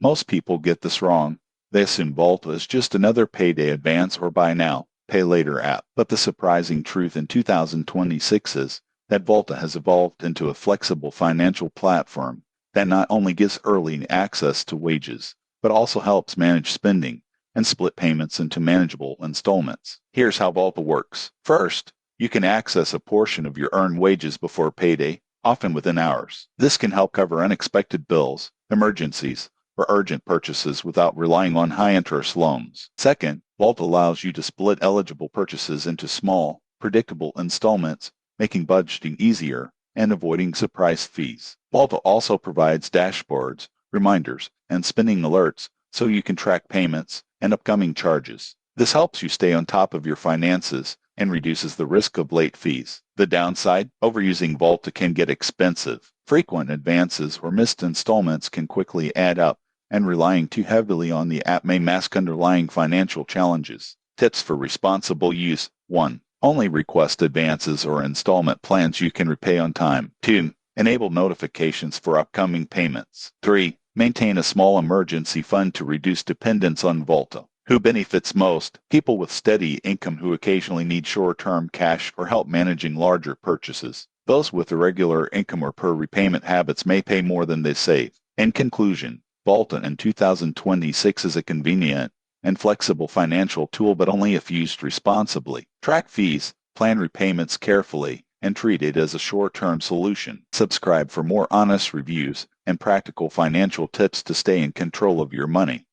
Most people get this wrong. They assume Volta is just another payday advance or buy now, pay later app. But the surprising truth in 2026 is that Volta has evolved into a flexible financial platform that not only gives early access to wages, but also helps manage spending and split payments into manageable installments. Here's how Volta works. First, you can access a portion of your earned wages before payday, often within hours. This can help cover unexpected bills, emergencies, or urgent purchases without relying on high-interest loans. Second, Volta allows you to split eligible purchases into small, predictable installments, making budgeting easier and avoiding surprise fees. Volta also provides dashboards, reminders, and spending alerts so you can track payments and upcoming charges. This helps you stay on top of your finances and reduces the risk of late fees. The downside, overusing Volta can get expensive. Frequent advances or missed installments can quickly add up, and relying too heavily on the app may mask underlying financial challenges. Tips for responsible use. 1. Only request advances or installment plans you can repay on time. 2. Enable notifications for upcoming payments. 3. Maintain a small emergency fund to reduce dependence on Volta. Who benefits most? People with steady income who occasionally need short-term cash or help managing larger purchases. Those with irregular income or per repayment habits may pay more than they save. In conclusion, Volta in 2026 is a convenient and flexible financial tool, but only if used responsibly. Track fees, plan repayments carefully, and treat it as a short-term solution. Subscribe for more honest reviews and practical financial tips to stay in control of your money.